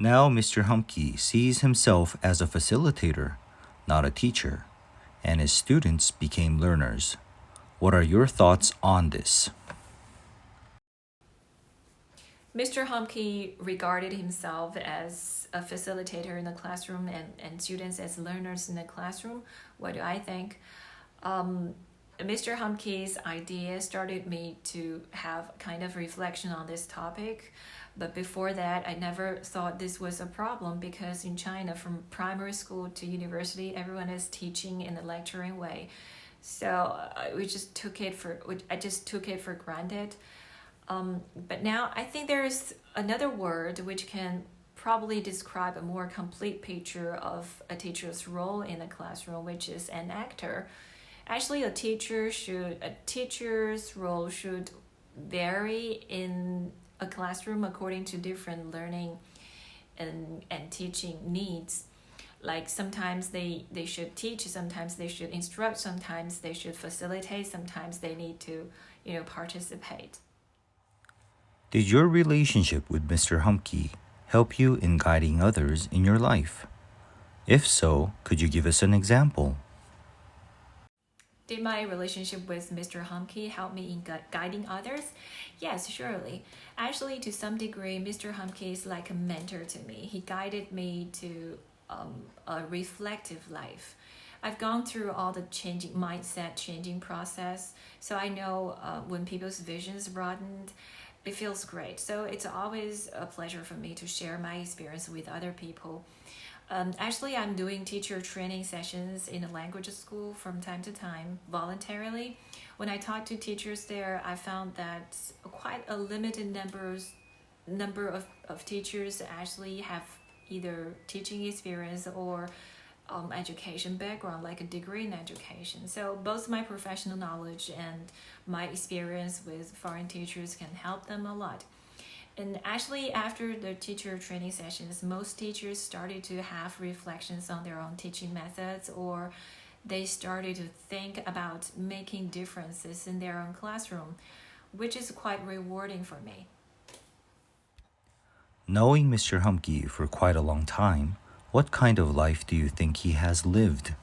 now Mr. Humbke sees himself as a facilitator, not a teacher, and his students became learners. What are your thoughts on this? Mr. Humpke regarded himself as a facilitator in the classroom and students as learners in the classroom. What do I think? Mr. Humpke's idea started me to have kind of reflection on this topic. But before that, I never thought this was a problem because in China, from primary school to university, everyone is teaching in a lecturing way. So I just took it for granted. But now I think there is another word which can probably describe a more complete picture of a teacher's role in the classroom, which is an actor. Actually, a teacher's role should vary in a classroom according to different learning and teaching needs. Like sometimes they should teach, sometimes they should instruct, sometimes they should facilitate, sometimes they need to, participate. Did your relationship with Mr. Humpke help you in guiding others in your life? If so, could you give us an example? Did my relationship with Mr. Humpke help me in guiding others? Yes, surely. Actually, to some degree, Mr. Humpke is like a mentor to me. He guided me to a reflective life. I've gone through all the changing process, so I know when people's visions broadened, it feels great. So it's always a pleasure for me to share my experience with other people. Actually, I'm doing teacher training sessions in a language school from time to time voluntarily. When I talk to teachers there, I found that quite a limited number of teachers actually have either teaching experience or education background, like a degree in education. So both my professional knowledge and my experience with foreign teachers can help them a lot. And actually, after the teacher training sessions, most teachers started to have reflections on their own teaching methods, or they started to think about making differences in their own classroom, which is quite rewarding for me. Knowing Mr. Humpke for quite a long time, what kind of life do you think he has lived?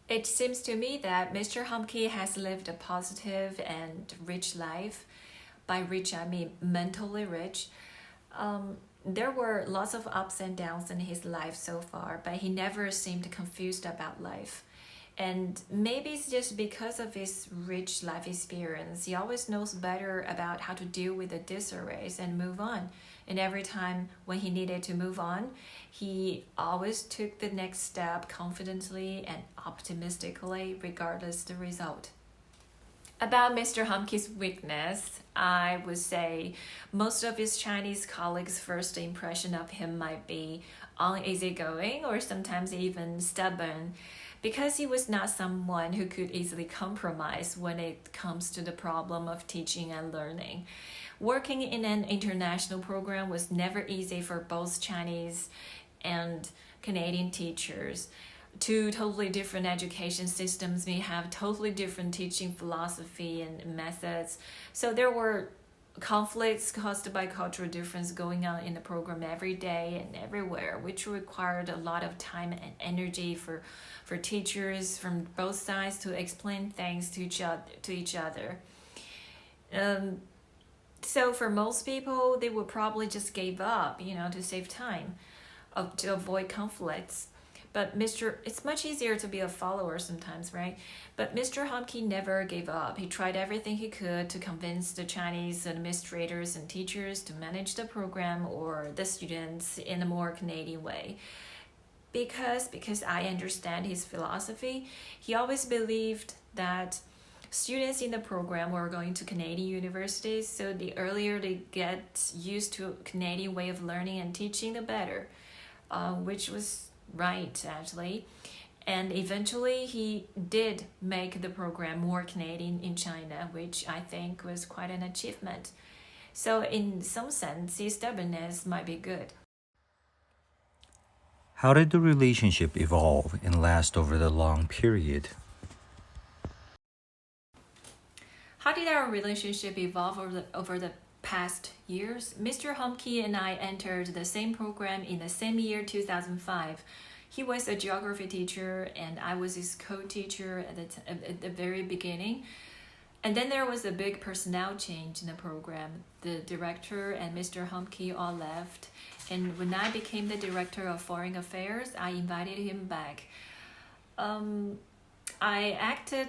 It seems to me that Mr. Humpke has lived a positive and rich life. By rich, I mean mentally rich. There were lots of ups and downs in his life so far, but he never seemed confused about life. And maybe it's just because of his rich life experience. He always knows better about how to deal with the disarrays and move on. And every time when he needed to move on, he always took the next step confidently and optimistically, regardless the result. About Mr. Humpke's weakness, I would say most of his Chinese colleagues' first impression of him might be uneasygoing or sometimes even stubborn, because he was not someone who could easily compromise when it comes to the problem of teaching and learning. Working in an international program was never easy for both Chinese and Canadian teachers. Two totally different education systems may have totally different teaching philosophy and methods. So there were conflicts caused by cultural difference going on in the program every day and everywhere, which required a lot of time and energy for teachers from both sides to explain things to each other. Um, so for most people, they would probably just give up, to save time, to avoid conflicts. But it's much easier to be a follower sometimes, right? But Mr. Humpke never gave up. He tried everything he could to convince the Chinese administrators and teachers to manage the program or the students in a more Canadian way. Because I understand his philosophy, he always believed that students in the program were going to Canadian universities, so the earlier they get used to Canadian way of learning and teaching, the better, which was right actually. And eventually he did make the program more Canadian in China, which I think was quite an achievement. So in some sense, his stubbornness might be good. How did the relationship evolve and last over the long period? How did our relationship evolve over the past years. Mr. Humbke and I entered the same program in the same year, 2005. He was a geography teacher, and I was his co-teacher at the very beginning. And then there was a big personnel change in the program. The director and Mr. Humbke all left. And when I became the director of foreign affairs, I invited him back. I acted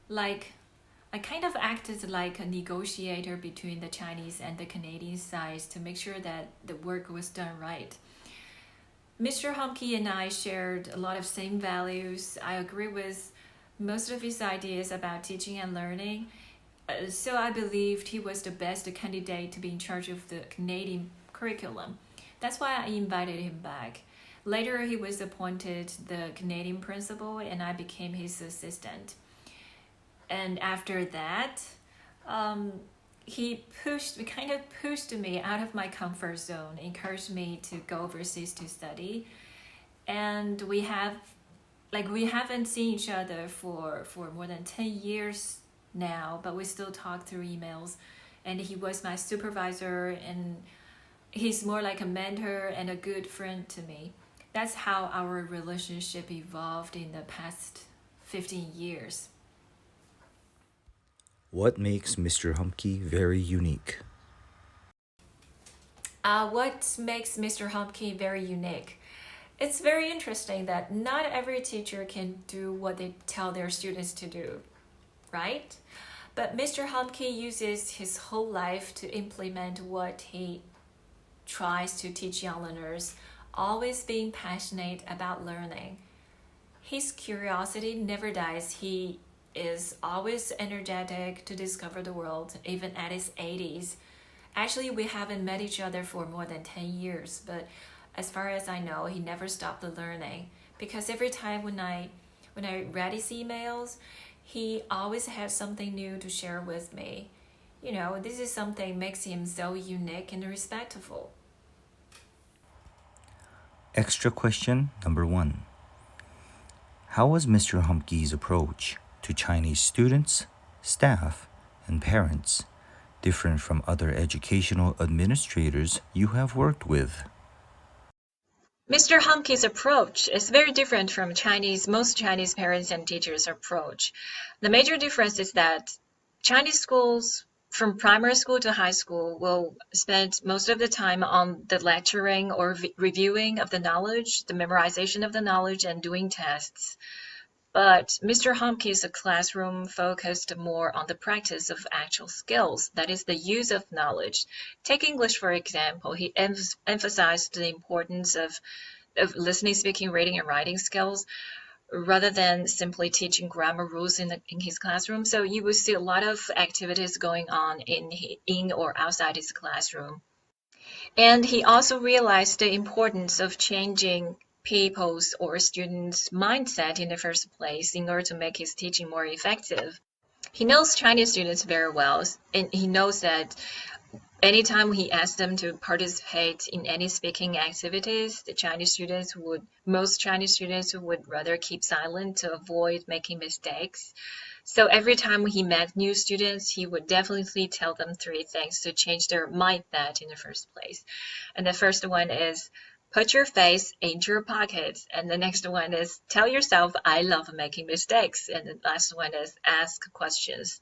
like I kind of acted like a negotiator between the Chinese and the Canadian sides to make sure that the work was done right. Mr. Humbke and I shared a lot of same values. I agree with most of his ideas about teaching and learning. So I believed he was the best candidate to be in charge of the Canadian curriculum. That's why I invited him back. Later, he was appointed the Canadian principal, and I became his assistant. And after that, he kind of pushed me out of my comfort zone, encouraged me to go overseas to study. And we haven't seen each other for more than 10 years now, but we still talk through emails. And he was my supervisor, and he's more like a mentor and a good friend to me. That's how our relationship evolved in the past 15 years. What makes Mr. Humbke very unique? What makes Mr. Humbke very unique? It's very interesting that not every teacher can do what they tell their students to do, right? But Mr. Humbke uses his whole life to implement what he tries to teach young learners, always being passionate about learning. His curiosity never dies. He is always energetic to discover the world, even at his 80s. Actually, we haven't met each other for more than 10 years, but as far as I know, he never stopped the learning. Because every time when I read his emails, he always had something new to share with me. This is something makes him so unique and respectful. Extra question number 1. How was Mr. Humbke's approach to Chinese students, staff, and parents different from other educational administrators you have worked with? Mr. Humbke's approach is very different from most Chinese parents and teachers' approach. The major difference is that Chinese schools from primary school to high school will spend most of the time on the lecturing or reviewing of the knowledge, the memorization of the knowledge, and doing tests. But Mr. Humbke's classroom focused more on the practice of actual skills, that is, the use of knowledge. Take English, for example. He emphasized the importance of listening, speaking, reading, and writing skills rather than simply teaching grammar rules in his classroom. So you will see a lot of activities going on in or outside his classroom. And he also realized the importance of changing people's or students' mindset in the first place in order to make his teaching more effective. He knows Chinese students very well, and he knows that anytime he asks them to participate in any speaking activities, most Chinese students would rather keep silent to avoid making mistakes. So every time he met new students, he would definitely tell them 3 things to change their mindset in the first place. And the first one is put your face into your pockets. And the next one is tell yourself, I love making mistakes. And the last one is ask questions.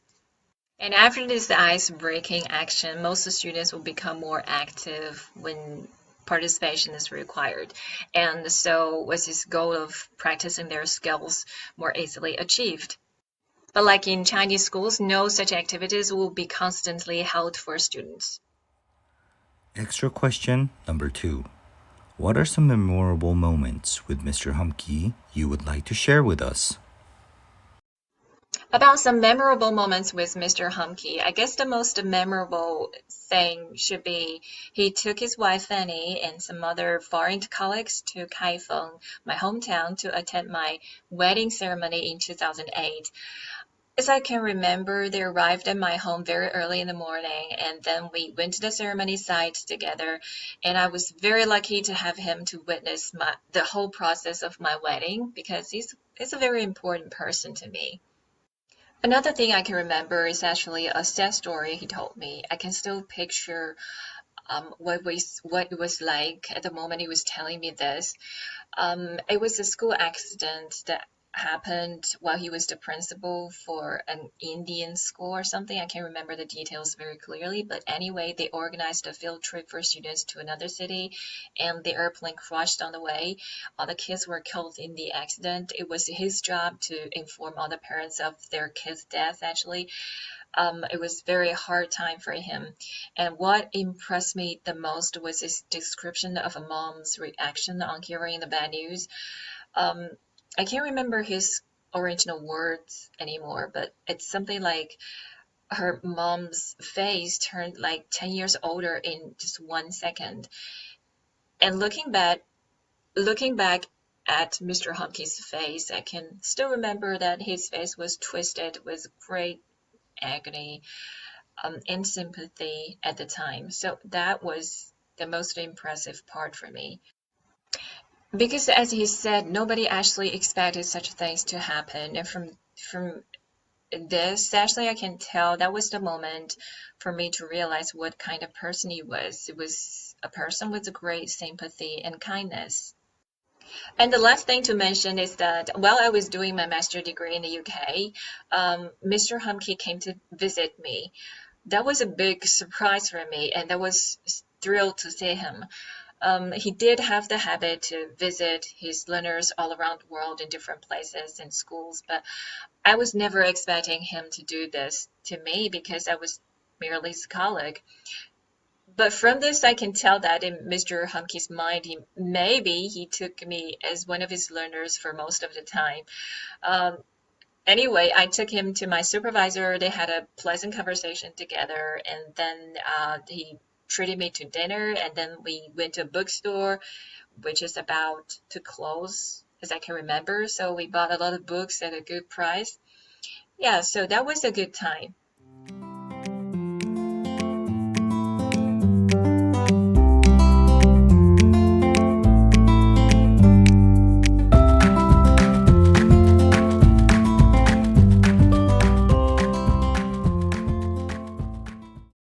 And after this ice-breaking action, most students will become more active when participation is required. And so was his goal of practicing their skills more easily achieved. But like in Chinese schools, no such activities will be constantly held for students. Extra question number 2. What are some memorable moments with Mr. Humbke you would like to share with us? About some memorable moments with Mr. Humbke, I guess the most memorable thing should be he took his wife Fanny and some other foreign colleagues to Kaifeng, my hometown, to attend my wedding ceremony in 2008. As I can remember, they arrived at my home very early in the morning, and then we went to the ceremony site together, and I was very lucky to have him to witness the whole process of my wedding because he's a very important person to me. Another thing I can remember is actually a sad story he told me. I can still picture what it was like at the moment he was telling me this. It was a school accident that happened while he was the principal for an Indian school or something. I can't remember the details very clearly, but anyway, they organized a field trip for students to another city, and the airplane crashed on the way. All the kids were killed in the accident. It was his job to inform all the parents of their kids' death, actually. It was very hard time for him. And what impressed me the most was his description of a mom's reaction on hearing the bad news. Um, I can't remember his original words anymore, but it's something like her mom's face turned like 10 years older in just 1 second. And looking back at Mr. Humpke's face, I can still remember that his face was twisted with great agony and sympathy at the time. So that was the most impressive part for me. Because as he said, nobody actually expected such things to happen. And from this, actually I can tell that was the moment for me to realize what kind of person he was. It was a person with a great sympathy and kindness. And the last thing to mention is that while I was doing my master's degree in the UK, Mr. Humpke came to visit me. That was a big surprise for me, and I was thrilled to see him. He did have the habit to visit his learners all around the world in different places and schools, but I was never expecting him to do this to me because I was merely his colleague. But from this, I can tell that in Mr. Humpke's mind, maybe he took me as one of his learners for most of the time. Um, Anyway, I took him to my supervisor. They had a pleasant conversation together, and then he treated me to dinner, and then we went to a bookstore, which is about to close, as I can remember. So we bought a lot of books at a good price. Yeah, so that was a good time.